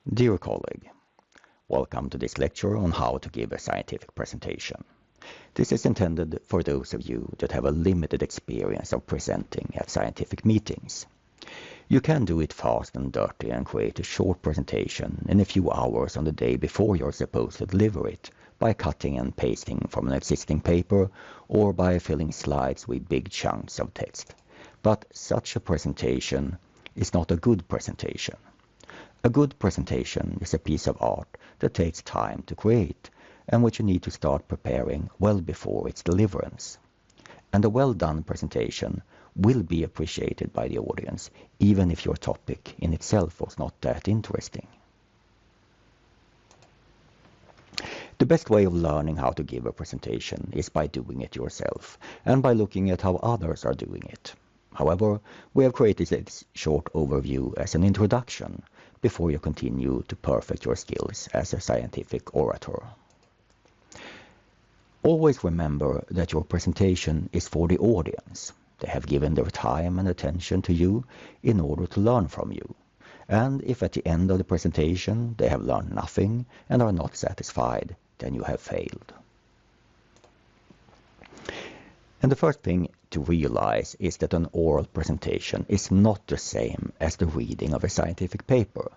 Dear colleague, welcome to this lecture on how to give a scientific presentation. This is intended for those of you that have a limited experience of presenting at scientific meetings. You can do it fast and dirty and create a short presentation in a few hours on the day before you're supposed to deliver it by cutting and pasting from an existing paper or by filling slides with big chunks of text. But such a presentation is not a good presentation. A good presentation is a piece of art that takes time to create and which you need to start preparing well before its deliverance. And a well-done presentation will be appreciated by the audience, even if your topic in itself was not that interesting. The best way of learning how to give a presentation is by doing it yourself and by looking at how others are doing it. However, we have created this short overview as an introduction before you continue to perfect your skills as a scientific orator. Always remember that your presentation is for the audience. They have given their time and attention to you in order to learn from you. And if at the end of the presentation they have learned nothing and are not satisfied, then you have failed. And the first thing to realize is that an oral presentation is not the same as the reading of a scientific paper.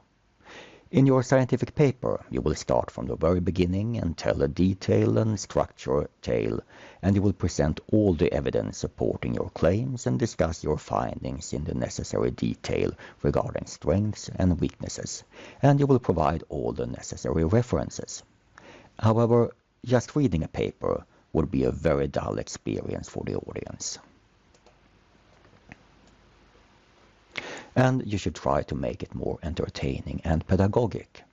In your scientific paper, you will start from the very beginning and tell a detailed and structured tale, and you will present all the evidence supporting your claims and discuss your findings in the necessary detail regarding strengths and weaknesses, and you will provide all the necessary references. However, just reading a paper would be a very dull experience for the audience. And you should try to make it more entertaining and pedagogic.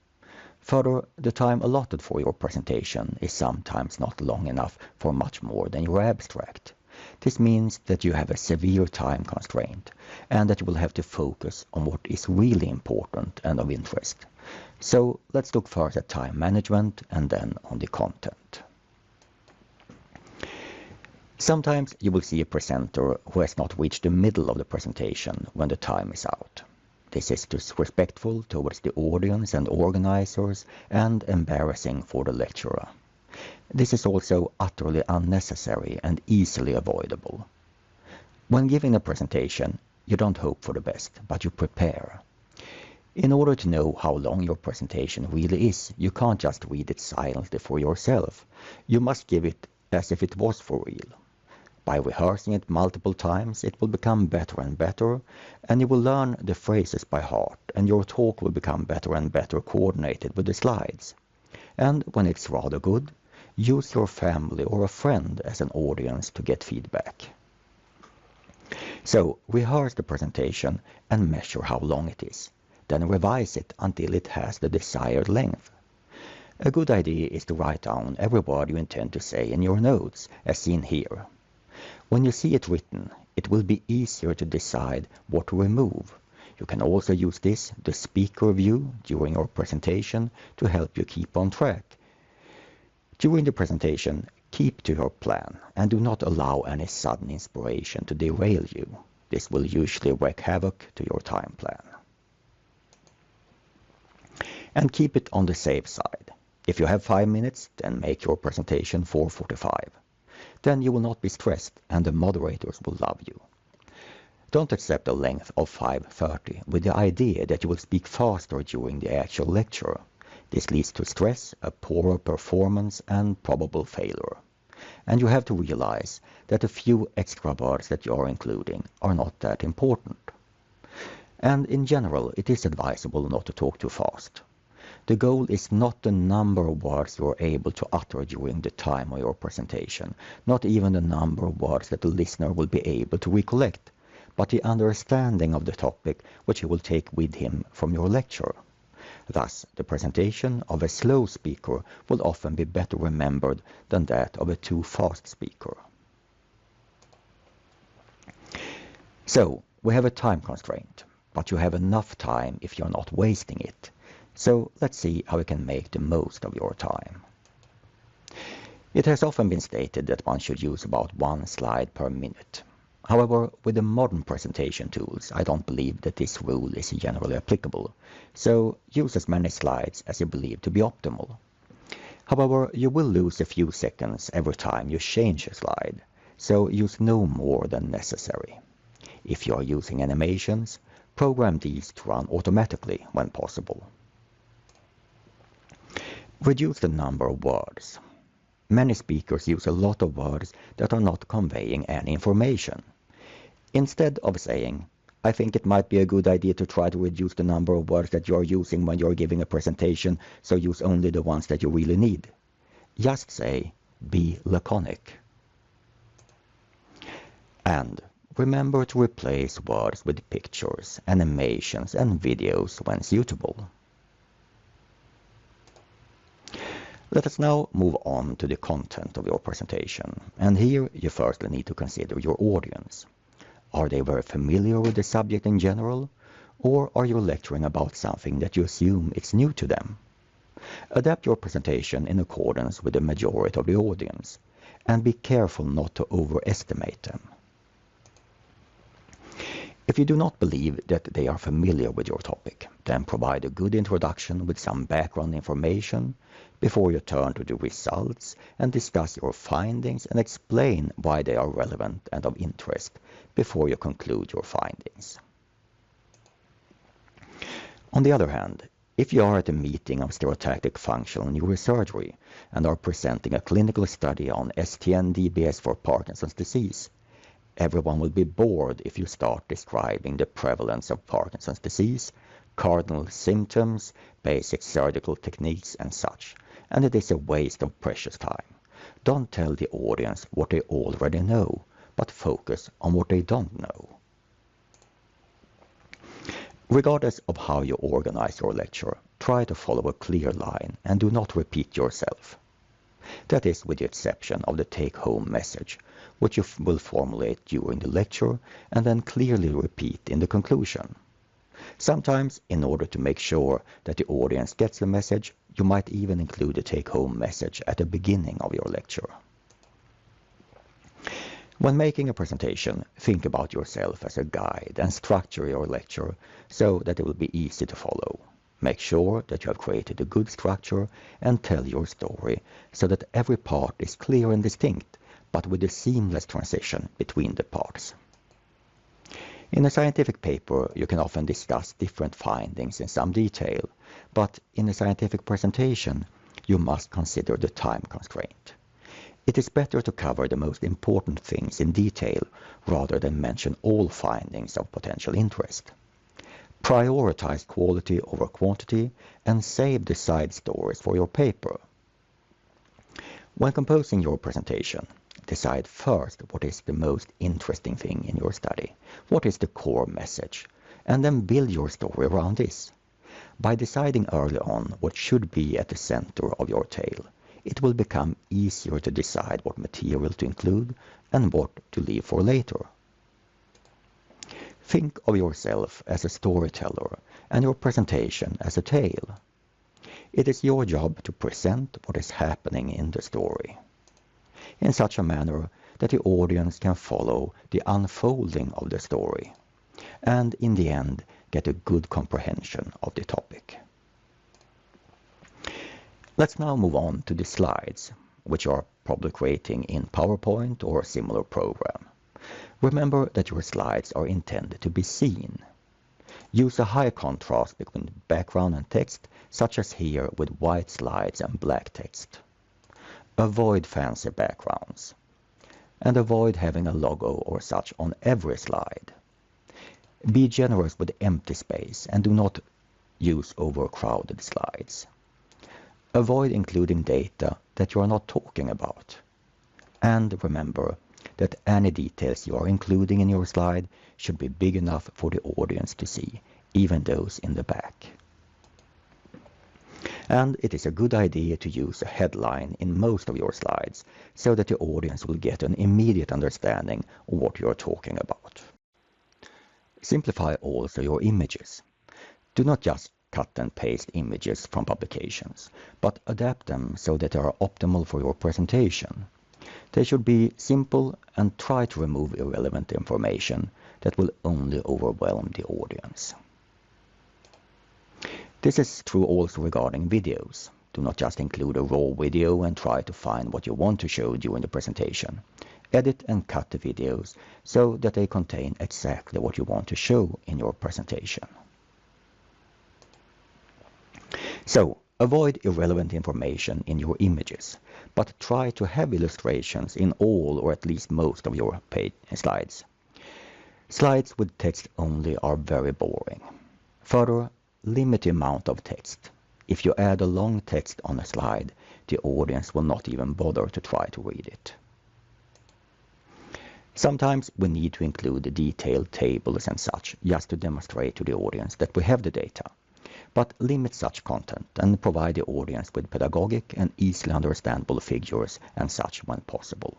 Further, the time allotted for your presentation is sometimes not long enough for much more than your abstract. This means that you have a severe time constraint and that you will have to focus on what is really important and of interest. So let's look first at time management and then on the content. Sometimes you will see a presenter who has not reached the middle of the presentation when the time is out. This is disrespectful towards the audience and organizers and embarrassing for the lecturer. This is also utterly unnecessary and easily avoidable. When giving a presentation, you don't hope for the best, but you prepare. In order to know how long your presentation really is, you can't just read it silently for yourself. You must give it as if it was for real. By rehearsing it multiple times, it will become better and better, and you will learn the phrases by heart, and your talk will become better and better coordinated with the slides. And when it's rather good, use your family or a friend as an audience to get feedback. So, rehearse the presentation and measure how long it is. Then revise it until it has the desired length. A good idea is to write down every word you intend to say in your notes, as seen here. When you see it written, it will be easier to decide what to remove. You can also use this, the speaker view, during your presentation to help you keep on track. During the presentation, keep to your plan and do not allow any sudden inspiration to derail you. This will usually wreak havoc to your time plan. And keep it on the safe side. If you have 5 minutes, then make your presentation 4:45. Then you will not be stressed and the moderators will love you. Don't accept a length of 5:30 with the idea that you will speak faster during the actual lecture. This leads to stress, a poorer performance and probable failure. And you have to realize that a few extra words that you are including are not that important. And in general, it is advisable not to talk too fast. The goal is not the number of words you are able to utter during the time of your presentation, not even the number of words that the listener will be able to recollect, but the understanding of the topic which he will take with him from your lecture. Thus, the presentation of a slow speaker will often be better remembered than that of a too fast speaker. So, we have a time constraint, but you have enough time if you're not wasting it. So let's see how you can make the most of your time. It has often been stated that one should use about 1 slide per minute. However, with the modern presentation tools, I don't believe that this rule is generally applicable, so use as many slides as you believe to be optimal. However, you will lose a few seconds every time you change a slide, so use no more than necessary. If you are using animations, program these to run automatically when possible. Reduce the number of words. Many speakers use a lot of words that are not conveying any information. Instead of saying, I think it might be a good idea to try to reduce the number of words that you are using when you are giving a presentation, so use only the ones that you really need. Just say, be laconic. And remember to replace words with pictures, animations, and videos when suitable. Let us now move on to the content of your presentation, and here you firstly need to consider your audience. Are they very familiar with the subject in general, or are you lecturing about something that you assume is new to them? Adapt your presentation in accordance with the majority of the audience, and be careful not to overestimate them. If you do not believe that they are familiar with your topic, then provide a good introduction with some background information before you turn to the results and discuss your findings and explain why they are relevant and of interest before you conclude your findings. On the other hand, if you are at a meeting of stereotactic functional neurosurgery and are presenting a clinical study on STN-DBS for Parkinson's disease, everyone will be bored if you start describing the prevalence of Parkinson's disease, cardinal symptoms, basic surgical techniques and such, and it is a waste of precious time. Don't tell the audience what they already know, but focus on what they don't know. Regardless of how you organize your lecture, try to follow a clear line and do not repeat yourself. That is with the exception of the take-home message, which you will formulate during the lecture and then clearly repeat in the conclusion. Sometimes, in order to make sure that the audience gets the message, you might even include the take-home message at the beginning of your lecture. When making a presentation, think about yourself as a guide and structure your lecture so that it will be easy to follow. Make sure that you have created a good structure and tell your story so that every part is clear and distinct, but with a seamless transition between the parts. In a scientific paper, you can often discuss different findings in some detail, but in a scientific presentation, you must consider the time constraint. It is better to cover the most important things in detail rather than mention all findings of potential interest. Prioritize quality over quantity and save the side stories for your paper. When composing your presentation, decide first what is the most interesting thing in your study, what is the core message, and then build your story around this. By deciding early on what should be at the center of your tale, it will become easier to decide what material to include and what to leave for later. Think of yourself as a storyteller and your presentation as a tale. It is your job to present what is happening in the story in such a manner that the audience can follow the unfolding of the story and in the end get a good comprehension of the topic. Let's now move on to the slides, which you are probably creating in PowerPoint or a similar program. Remember that your slides are intended to be seen. Use a high contrast between background and text, such as here with white slides and black text. Avoid fancy backgrounds. And avoid having a logo or such on every slide. Be generous with empty space and do not use overcrowded slides. Avoid including data that you are not talking about. And remember that any details you are including in your slide should be big enough for the audience to see, even those in the back. And it is a good idea to use a headline in most of your slides so that the audience will get an immediate understanding of what you are talking about. Simplify also your images. Do not just cut and paste images from publications, but adapt them so that they are optimal for your presentation. They should be simple and try to remove irrelevant information that will only overwhelm the audience. This is true also regarding videos. Do not just include a raw video and try to find what you want to show during the presentation. Edit and cut the videos so that they contain exactly what you want to show in your presentation. So, avoid irrelevant information in your images, but try to have illustrations in all or at least most of your slides. Slides with text only are very boring. Further, limit the amount of text. If you add a long text on a slide, the audience will not even bother to try to read it. Sometimes we need to include detailed tables and such just to demonstrate to the audience that we have the data. But limit such content and provide the audience with pedagogic and easily understandable figures and such when possible.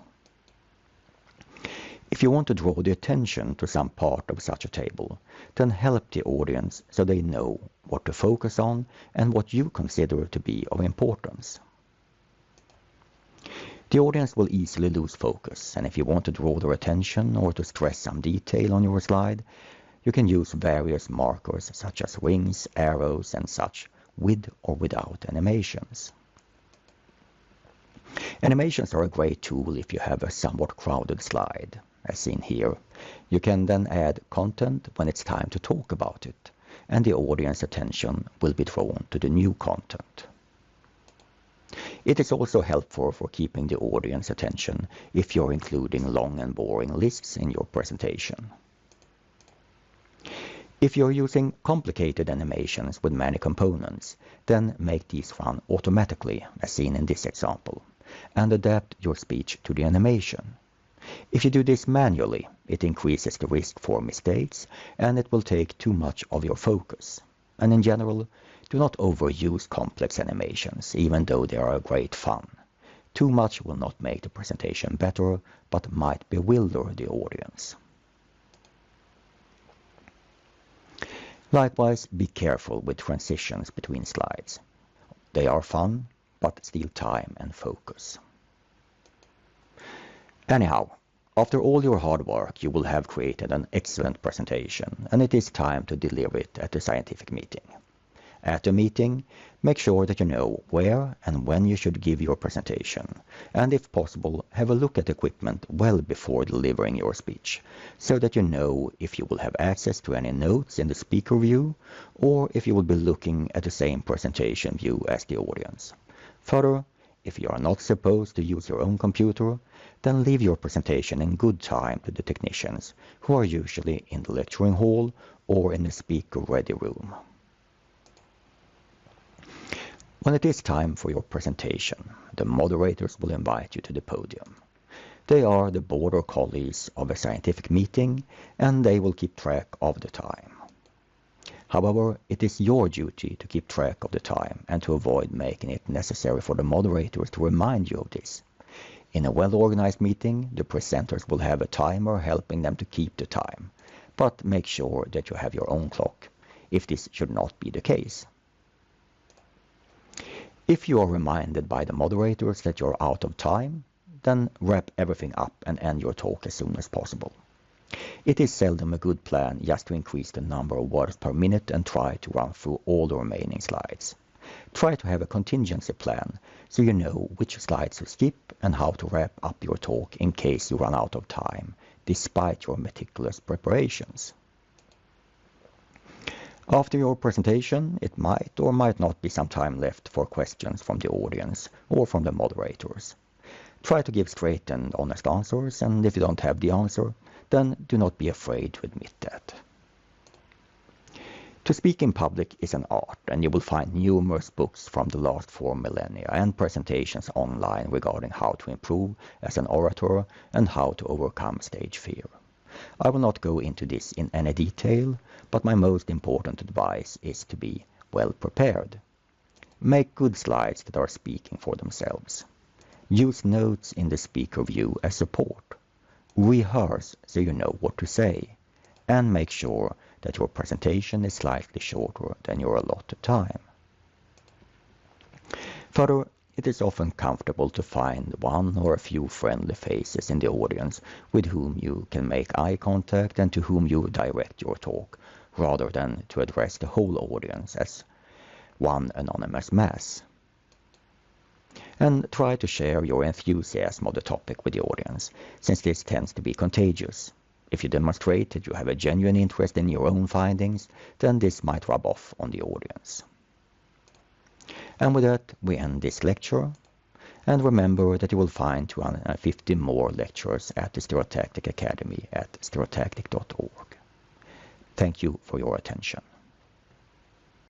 If you want to draw the attention to some part of such a table, then help the audience so they know what to focus on and what you consider to be of importance. The audience will easily lose focus, and if you want to draw their attention or to stress some detail on your slide, you can use various markers such as rings, arrows and such, with or without animations. Animations are a great tool if you have a somewhat crowded slide, as seen here. You can then add content when it's time to talk about it, and the audience attention will be drawn to the new content. It is also helpful for keeping the audience attention if you're including long and boring lists in your presentation. If you're using complicated animations with many components, then make these run automatically, as seen in this example, and adapt your speech to the animation. If you do this manually, it increases the risk for mistakes and it will take too much of your focus. And in general, do not overuse complex animations, even though they are great fun. Too much will not make the presentation better, but might bewilder the audience. Likewise, be careful with transitions between slides. They are fun, but steal time and focus. Anyhow, after all your hard work, you will have created an excellent presentation, and it is time to deliver it at the scientific meeting. At the meeting, make sure that you know where and when you should give your presentation, and if possible, have a look at equipment well before delivering your speech, so that you know if you will have access to any notes in the speaker view, or if you will be looking at the same presentation view as the audience. Further, if you are not supposed to use your own computer, then leave your presentation in good time to the technicians, who are usually in the lecturing hall or in the speaker-ready room. When it is time for your presentation, the moderators will invite you to the podium. They are the board or colleagues of a scientific meeting, and they will keep track of the time. However, it is your duty to keep track of the time and to avoid making it necessary for the moderators to remind you of this. In a well-organized meeting, the presenters will have a timer helping them to keep the time, but make sure that you have your own clock, if this should not be the case. If you are reminded by the moderators that you're out of time, then wrap everything up and end your talk as soon as possible. It is seldom a good plan just to increase the number of words per minute and try to run through all the remaining slides. Try to have a contingency plan so you know which slides to skip and how to wrap up your talk in case you run out of time, despite your meticulous preparations. After your presentation, it might or might not be some time left for questions from the audience or from the moderators. Try to give straight and honest answers, and if you don't have the answer, then do not be afraid to admit that. To speak in public is an art, and you will find numerous books from the last 4 millennia and presentations online regarding how to improve as an orator and how to overcome stage fear. I will not go into this in any detail, but my most important advice is to be well prepared. Make good slides that are speaking for themselves. Use notes in the speaker view as support. Rehearse so you know what to say, and make sure that your presentation is slightly shorter than your allotted time. Further, it is often comfortable to find one or a few friendly faces in the audience with whom you can make eye contact and to whom you direct your talk, rather than to address the whole audience as one anonymous mass. And try to share your enthusiasm of the topic with the audience, since this tends to be contagious. If you demonstrate that you have a genuine interest in your own findings, then this might rub off on the audience. And with that, we end this lecture. And remember that you will find 250 more lectures at the Stereotactic Academy at stereotactic.org. Thank you for your attention.